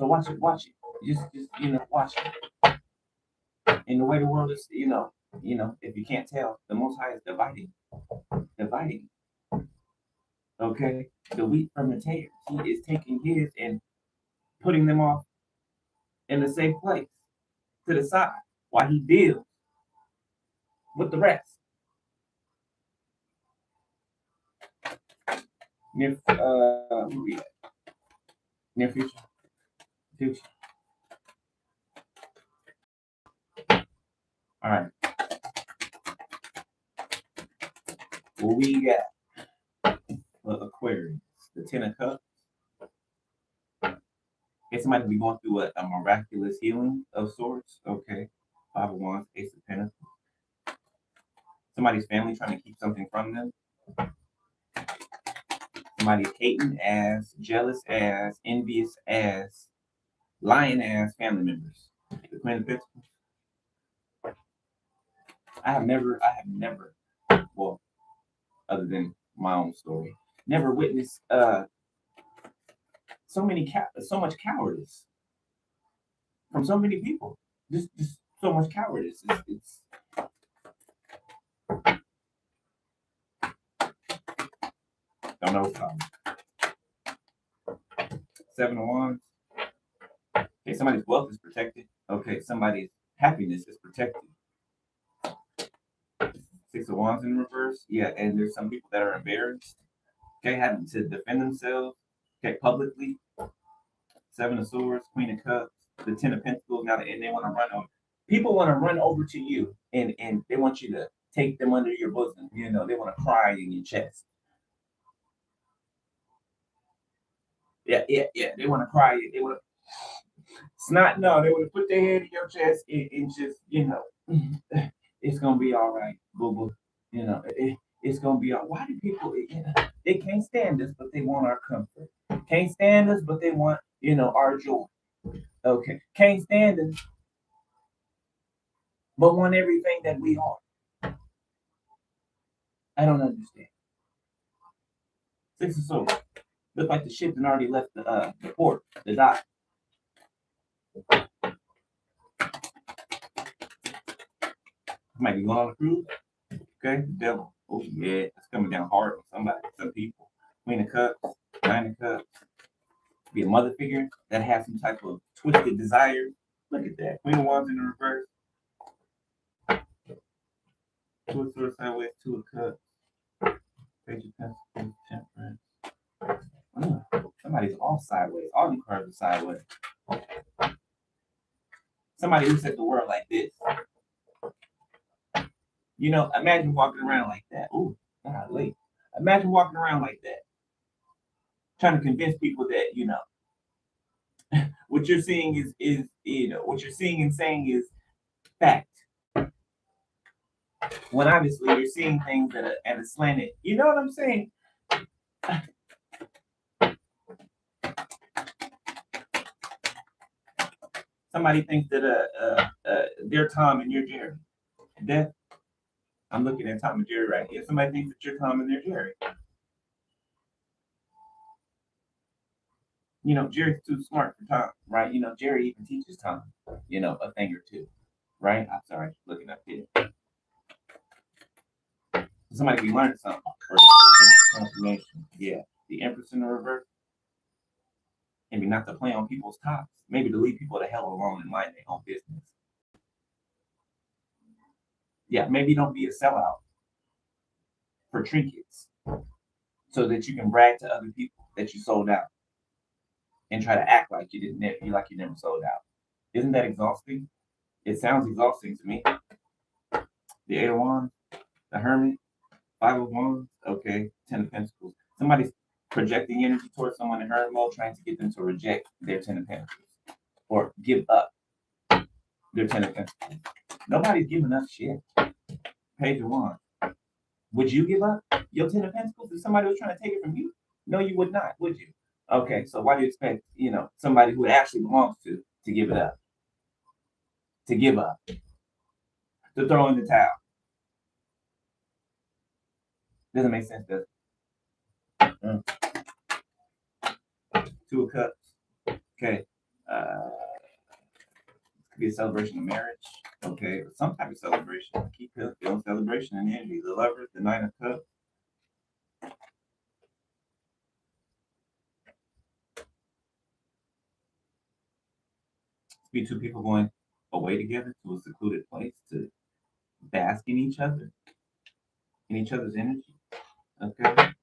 So watch it. Just watch it. And the way the world is, if you can't tell, the Most High is dividing. Okay, the wheat from the tares. He is taking his and putting them off in a safe place to the side while he deals with the rest. Near, where we at? Near future. All right. What we got? Aquarius, the Ten of Cups. Okay, somebody be going through a miraculous healing of sorts. Okay. Five of Wands, Ace of Pentacles. Somebody's family trying to keep something from them. Somebody's hating ass, jealous ass, envious ass, lying ass family members. The Queen of Pentacles. I have never, well, other than my own story, never witnessed so much cowardice from so many people. Just so much cowardice. It's don't know what's coming. Seven of Wands. Okay, somebody's wealth is protected. Okay, somebody's happiness is protected. Six of Wands in reverse. Yeah, and there's some people that are embarrassed. Okay, having to defend themselves. Okay, publicly. Seven of Swords, Queen of Cups, the Ten of Pentacles. Now, and they want to run over. People want to run over to you, and they want you to take them under your bosom. They want to cry in your chest. Yeah. They want to cry. They want to. It's not. No, they want to put their head in your chest and just, it's gonna be all right, boo boo. It's gonna be all. Why do people? They can't stand us, but they want our comfort. Can't stand us, but they want our joy. Okay, can't stand us, but want everything that we are. I don't understand. Six of Swords. Look like the ship had already left the port, the dock. Might be going on a cruise. Okay, the devil. Oh yeah, it's coming down hard on somebody, some people. Queen of Cups, Nine of Cups. Be a mother figure that has some type of twisted desire. Look at that. Queen of Wands in the reverse. Two of Swords sideways, Two of Cups. Page of Pentacles, Temperance. Somebody's all sideways. All the cards are sideways. Somebody looks at the world like this. Imagine walking around like that. Ooh, golly. Imagine walking around like that. Trying to convince people that, what you're seeing is what you're seeing and saying is fact. When obviously you're seeing things at a slanted. You know what I'm saying? Somebody thinks that they're Tom and you're Jerry. That I'm looking at Tom and Jerry right here. Somebody thinks that you're Tom and they're Jerry. Jerry's too smart for Tom, right? Jerry even teaches Tom, a thing or two, right? I'm sorry, looking up here. Somebody can learn something. Transformation. Yeah. The Empress in the reverse. Maybe not to play on people's tops. Maybe to leave people the hell alone and mind their own business. Yeah, maybe don't be a sellout for trinkets so that you can brag to other people that you sold out and try to act like you never sold out. Isn't that exhausting? It sounds exhausting to me. The Eight of Wands, the Hermit, Five of Wands, okay, Ten of Pentacles. Somebody's projecting energy towards someone in herd mode, trying to get them to reject their Ten of Pentacles or give up their Ten of Pentacles. Nobody's giving up shit. Page of Wands. Would you give up your Ten of Pentacles if somebody was trying to take it from you? No, you would not, would you? Okay, so why do you expect, somebody who it actually belongs to give it up? To give up. To throw in the towel. Doesn't make sense, does it? Two of Cups. Okay. Could be a celebration of marriage. Okay, some type of celebration. Keep feeling celebration and energy. The Lovers, the Nine of Cups. Be two people going away together to a secluded place to bask in each other, in each other's energy. Okay.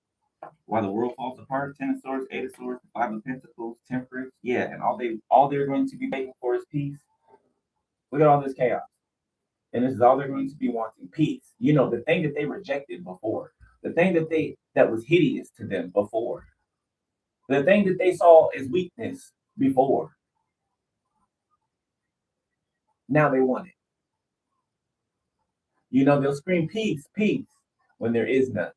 While the world falls apart, Ten of Swords, Eight of Swords, Five of Pentacles, Temperance. Yeah, and all they're going to be begging for is peace. Look at all this chaos. And this is all they're going to be wanting, peace. You know, the thing that they rejected before, the thing that was hideous to them before, the thing that they saw as weakness before. Now they want it. You know, they'll scream peace, peace when there is none.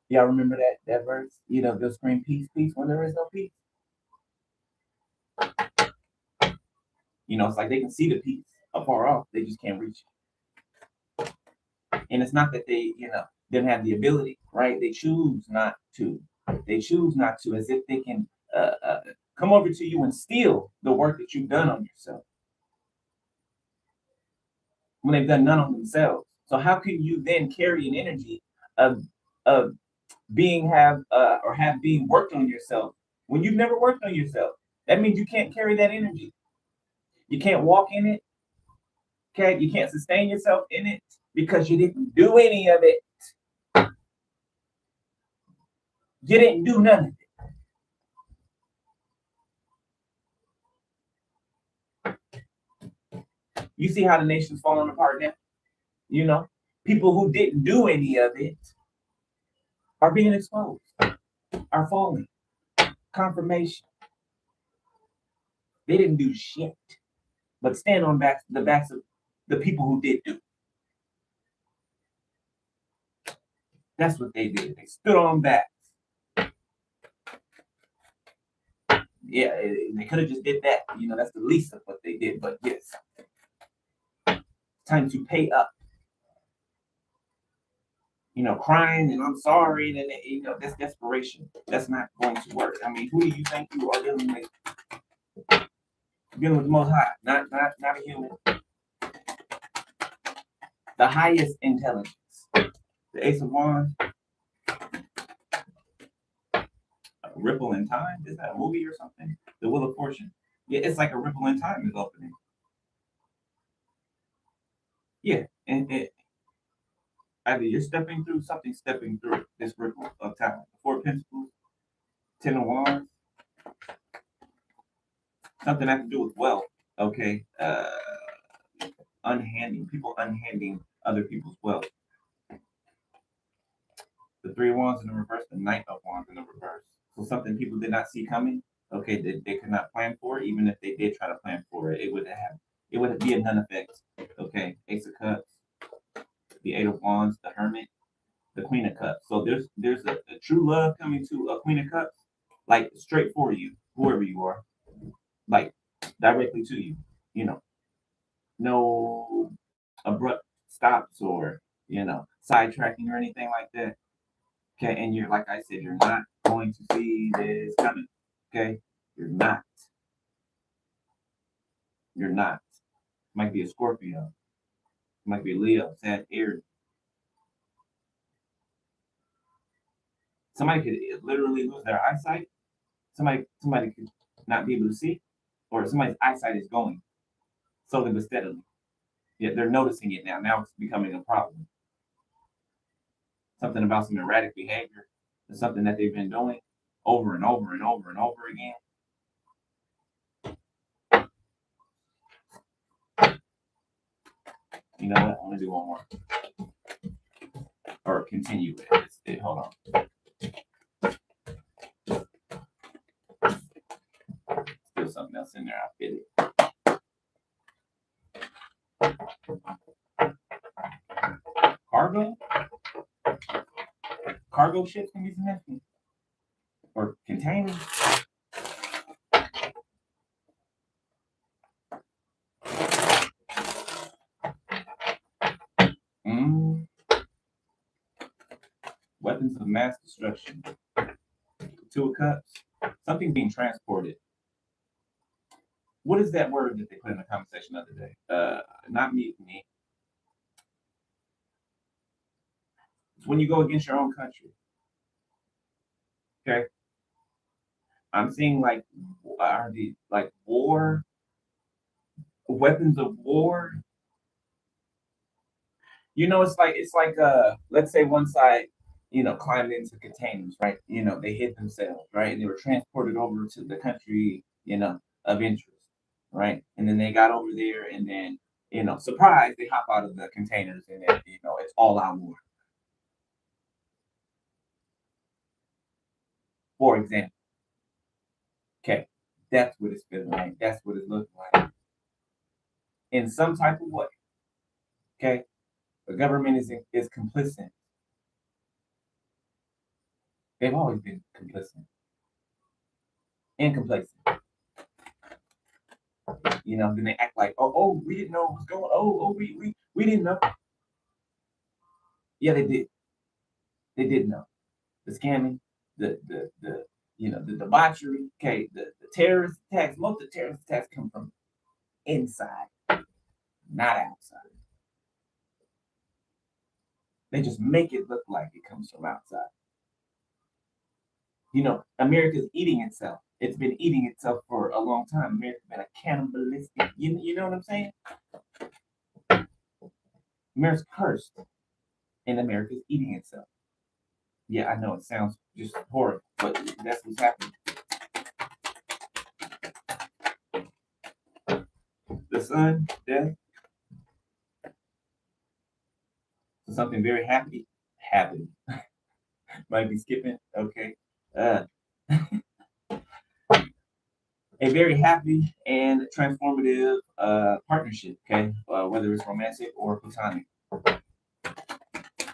Y'all remember that verse? You know, they'll scream peace, peace when there is no peace. You know, it's like they can see the peace afar off. They just can't reach it. And it's not that they, you know, didn't have the ability, right? They choose not to. They choose not to, as if they can come over to you and steal the work that you've done on yourself when they've done none on themselves. So how can you then carry an energy of being worked on yourself when you've never worked on yourself? That means you can't carry that energy. You can't walk in it. Okay, you can't sustain yourself in it because you didn't do any of it. You didn't do none of it. You see how the nation's falling apart now? You know, people who didn't do any of it are being exposed, are falling. Confirmation. They didn't do shit, but stand on the backs of the people who did do. That's what they did. They stood on backs. Yeah, they could have just did that. You know, that's the least of what they did. But yes, time to pay up. You know, crying and I'm sorry, and you know, that's desperation. That's not going to work. I mean, who do you think you are dealing with? Dealing with the Most High, not a human. The highest intelligence. The Ace of Wands. A ripple in time. Is that a movie or something? The Wheel of Fortune. Yeah, it's like a ripple in time is opening. Yeah, and either you're stepping through this ripple of time. Four of Pentacles, Ten of Wands, something that to do with wealth. Okay, people unhanding other people's wealth. The Three of Wands in the reverse, the Knight of Wands in the reverse. So something people did not see coming. Okay, they could not plan for it. Even if they did try to plan for it, it would be a none effect. Okay, Ace of Cups, the Eight of Wands, the Hermit, the Queen of Cups. So there's a true love coming to a Queen of Cups, like straight for you, whoever you are, like directly to you. You know, no abrupt stops or sidetracking or anything like that. Okay, and you're like I said, you're not going to see this coming. Okay, you're not. You're not. Might be a Scorpio. Might be a Leo, Sag, Aries. Somebody could literally lose their eyesight. Somebody could not be able to see, or somebody's eyesight is going slowly but steadily. Yet they're noticing it now. Now it's becoming a problem. Something about some erratic behavior. It's something that they've been doing over and over and over and over again. You know what? I'm gonna do one more. Or continue it. Hold on. Still something else in there. I fit it. Cargo ships can be significant. Or containers. Weapons of mass destruction. Two of Cups. Something being transported. What is that word that they put in the conversation the other day? Not mutiny. It's when you go against your own country. Okay. I'm seeing like are the like war weapons of war. It's like let's say one side, climbed into containers, right? They hid themselves, right? And they were transported over to the country, of interest, right? And then they got over there and then, surprise, they hop out of the containers and then, it's all out war, for example. Okay. That's what it's feeling like. That's what it's looking like. In some type of way. Okay. The government is complicit. They've always been complicit and complacent. Then they act like, oh, we didn't know what was going on. Oh, we didn't know. Yeah, they did. They did know. The scamming, the debauchery, okay, the terrorist attacks. Most of the terrorist attacks come from inside, not outside. They just make it look like it comes from outside. America's eating itself. It's been eating itself for a long time. America's been a cannibalistic. You know what I'm saying? America's cursed, and America's eating itself. Yeah, I know it sounds just horrible, but that's what's happening. The sun, death, so something very happy happened. Might be skipping. Okay. Uh, a very happy and transformative partnership. Okay, whether it's romantic or platonic.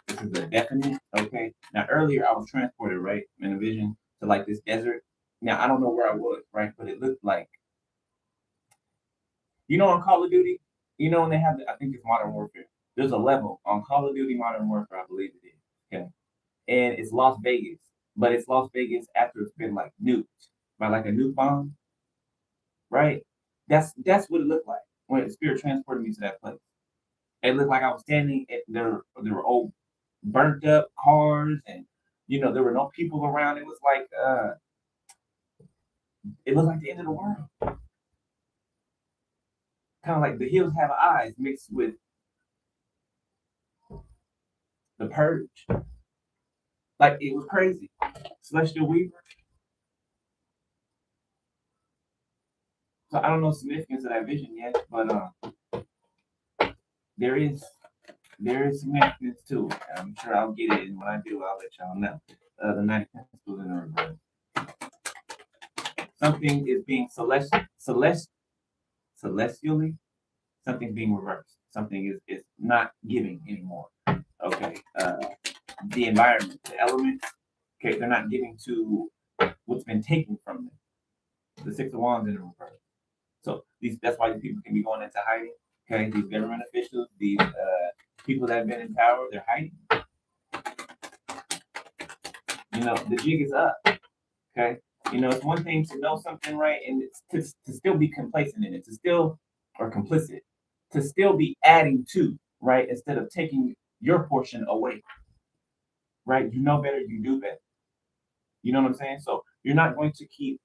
This is a definite. Okay. Now earlier I was transported right in a vision to like this desert. Now I don't know where I was, right, but it looked like on Call of Duty, when they have I think it's Modern Warfare. There's a level on Call of Duty Modern Warfare, I believe it is. Okay, and it's Las Vegas, but it's Las Vegas after it's been like nuked by like a nuke bomb, right? That's what it looked like when Spirit transported me to that place. It looked like I was standing at there were old burnt up cars and there were no people around. It was like the end of the world. Kind of like the hills have eyes mixed with the purge. Like it was crazy. Celestial Weaver. So I don't know the significance of that vision yet, but there is significance to it. I'm sure I'll get it, and when I do, I'll let y'all know. The Knight of Pentacles in the reverse. Something is being celestially. Something's being reversed. Something is not giving anymore. Okay. The environment, the elements. Okay, they're not giving to what's been taken from them. The Six of Wands in the reverse. So that's why these people can be going into hiding. Okay, these government officials, these people that have been in power, they're hiding. The jig is up. Okay, it's one thing to know something right, and it's to still be complacent in it, to still or complicit, to still be adding to right instead of taking your portion away. Right, you know better, you do better. You know what I'm saying? So you're not going to keep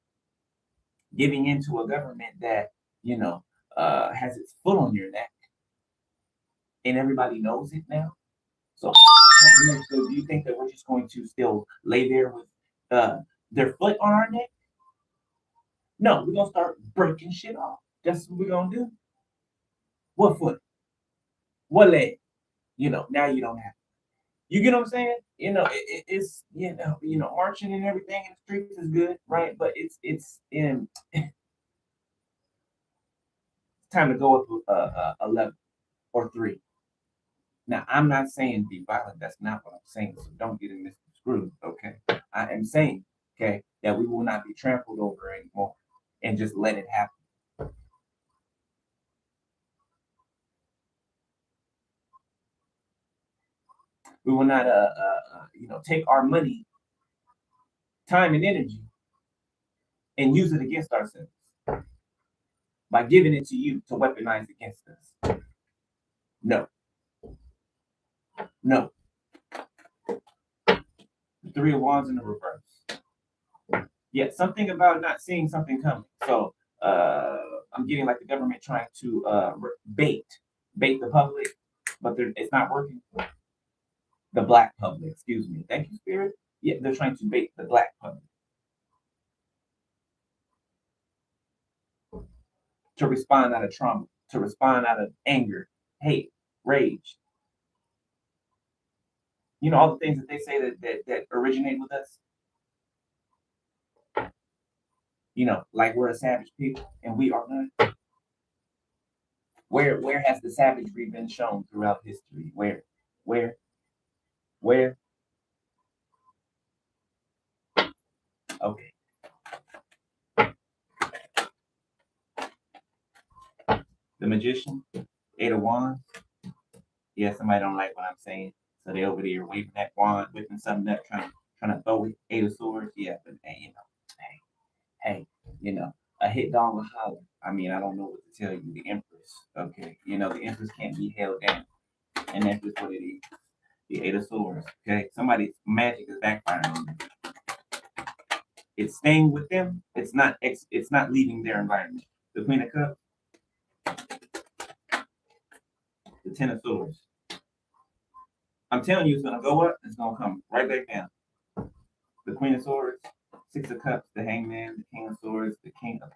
giving into a government that has its foot on your neck, and everybody knows it now. So, so do you think that we're just going to still lay there with their foot on our neck? No, we're gonna start breaking shit off. That's what we're gonna do. What foot? What leg? Now you don't have. You get what I'm saying? It's marching and everything in the streets is good, right? But it's in time to go up a level or three. Now, I'm not saying be violent. That's not what I'm saying. So don't get in this screwed. Okay. I am saying, okay, that we will not be trampled over anymore and just let it happen. We will not, take our money, time, and energy and use it against ourselves by giving it to you to weaponize against us. No, no. The Three of Wands in the reverse. Yeah, something about not seeing something coming. So I'm getting like the government trying to bait the public, but it's not working. The black public, excuse me. Thank you, Spirit. Yeah, they're trying to bait the black public to respond out of trauma, to respond out of anger, hate, rage. You know, all the things that they say that originate with us. You know, like we're a savage people and we are not. Where has the savagery been shown throughout history? Where, where? Okay. The Magician, Eight of Wands. Yeah, somebody don't like what I'm saying, so they over there waving that wand, whipping something up, trying to throw it. Eight of Swords. Yeah, but hey, you know, hey, you know, a hit dog will holler. I mean, I don't know what to tell you. The Empress. Okay, you know, the Empress can't be held down, and that's just what it is. The Eight of Swords. Okay, somebody's magic is backfiring on them. It's staying with them. It's not leaving their environment. The Queen of Cups. The Ten of Swords. I'm telling you, it's gonna go up. It's gonna come right back down. The Queen of Swords, Six of Cups, the Hangman, the King of Swords, the King of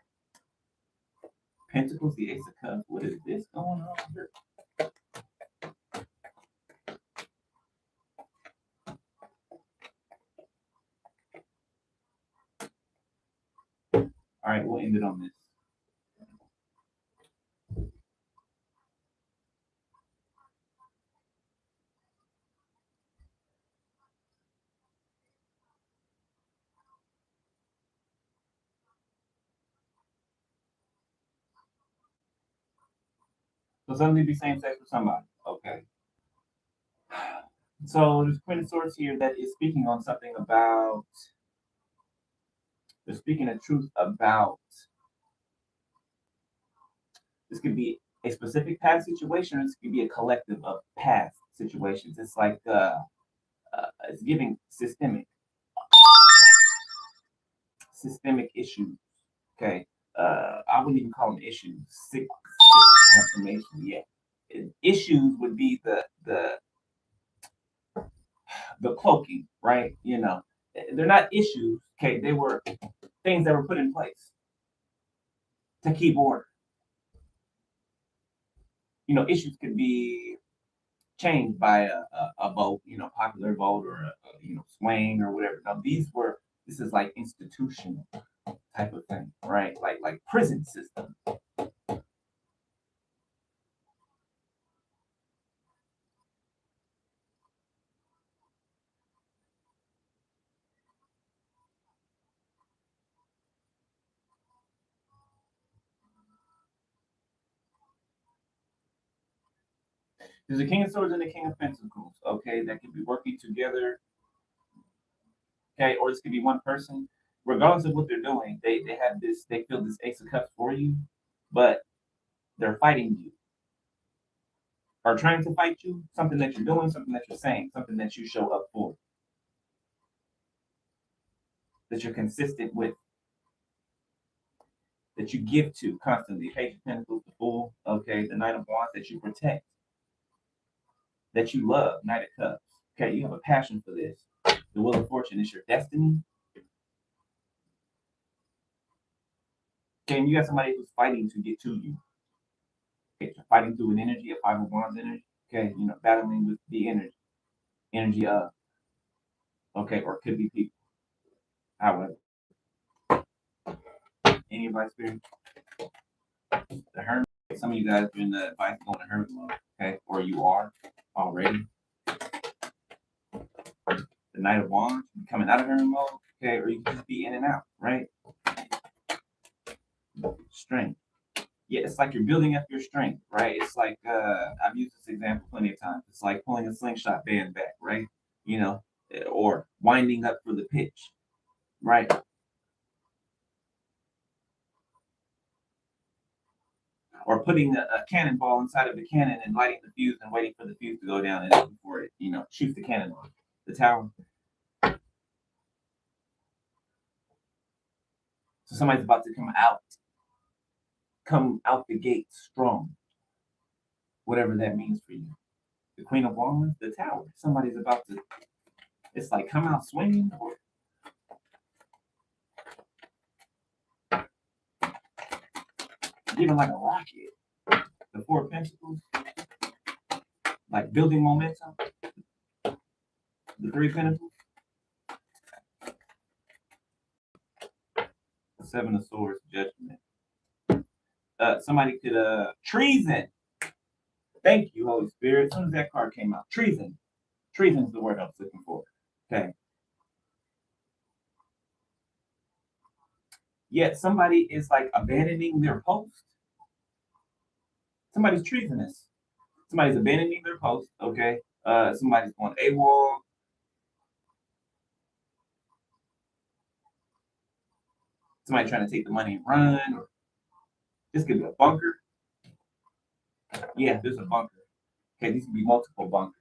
Pentacles, the Ace of Cups. What is this going on here? All right, we'll end it on this. So suddenly be same sex with somebody. Okay. So there's Queen of Swords here that is speaking on something about. They're speaking the truth about. This could be a specific past situation, or this could be a collective of past situations. It's like it's giving systemic issues. Okay, I wouldn't even call them issues. Sick transformation. Yeah, issues would be the cloaking, right? You know, they're not issues. Okay, they were things that were put in place to keep order. You know, issues could be changed by a vote, you know, popular vote or you know, swaying or whatever. Now this is like institutional type of thing, right? Like prison system. There's a King of Swords and a King of Pentacles, okay, that could be working together, okay, or this could be one person. Regardless of what they're doing, they have this, they feel this Ace of Cups for you, but they're fighting you or trying to fight you, something that you're doing, something that you're saying, something that you show up for, that you're consistent with, that you give to constantly. Page of Pentacles, the Fool, okay, the Knight of Wands, that you protect, that you love, Knight of Cups. Okay, you have a passion for this. The Wheel of Fortune is your destiny. Okay, and you got somebody who's fighting to get to you. Okay, fighting through an energy, a Five of Wands energy. Okay, you know, battling with the energy of, okay, or it could be people. However, any advice, Spirit? The Hermit. Some of you guys been the advice going to Hermit mode, okay, or you are already. The Knight of Wands, coming out of Hermit mode, okay, or you can just be in and out, right? Strength. Yeah, it's like you're building up your strength, right? It's like I've used this example plenty of times. It's like pulling a slingshot band back, right? You know, or winding up for the pitch, right? or putting a cannonball inside of the cannon and lighting the fuse and waiting for the fuse to go down and before it, shoots the cannon off the tower. So somebody's about to come out the gate strong, whatever that means for you. The Queen of Wands, the tower. Somebody's about to, it's like come out swinging or even like a rocket. The Four of Pentacles, like building momentum. The Three of Pentacles. The Seven of Swords, Judgment. Somebody could, treason. Thank you, Holy Spirit. As soon as that card came out, treason. Treason is the word I was looking for. Okay. Yet somebody is like abandoning their post. Somebody's treasonous. Somebody's abandoning their post. Okay. Somebody's going AWOL. Somebody trying to take the money and run. Or this could be a bunker. Yeah, there's a bunker. Okay, these could be multiple bunkers.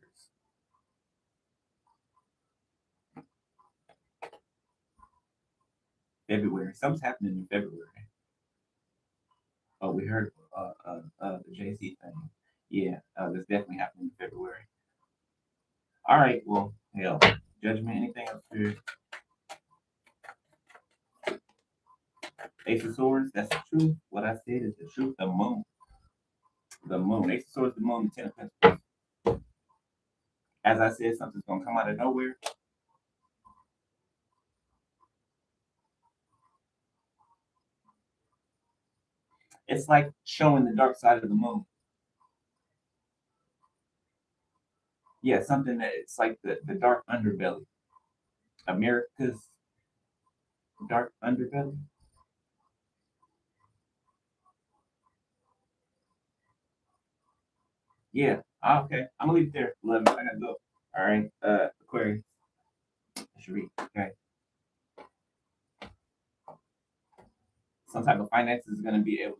February. Something's happening in February. Oh, we heard the JC thing. Yeah, that's definitely happening in February. All right, well, hell, Judgment, anything else here? Ace of Swords, that's the truth. What I said is the truth. The moon. The moon. Ace of Swords, the moon, the Ten of Pentacles. As I said, something's going to come out of nowhere. It's like showing the dark side of the moon. Yeah, something that it's like the dark underbelly. America's dark underbelly. Yeah. Okay. I'm gonna leave it there. 11. I gotta go. All right. Aquarius. Sheree. Okay. Some type of finances is gonna be able to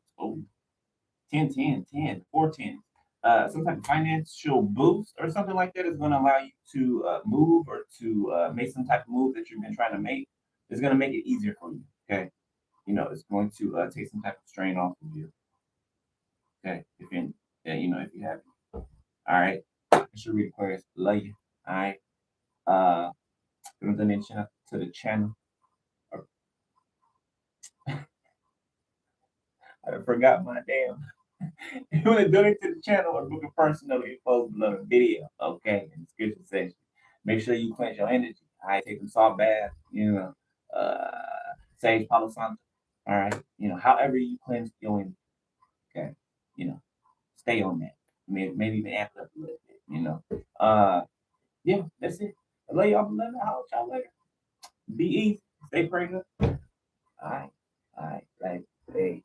10, 10, 10, 4 10. Some type of financial boost or something like that is going to allow you to move or to make some type of move that you've been trying to make. It's going to make it easier for you. Okay. It's going to take some type of strain off of you. Okay. If you have it. All right. I should read Aquarius. Love you. All right. Gonna donate to the channel. I forgot my damn. You want to donate to the channel or book a personal info below the video, okay, in the description section. Make sure you cleanse your energy. All right, take some salt bath, sage Palo Santo. All right, however you cleanse your energy, okay, stay on that. Maybe even amp up a little bit, yeah, that's it. I love y'all, beloved. I'll y'all later. Be easy, stay prayed up. All right, like, hey.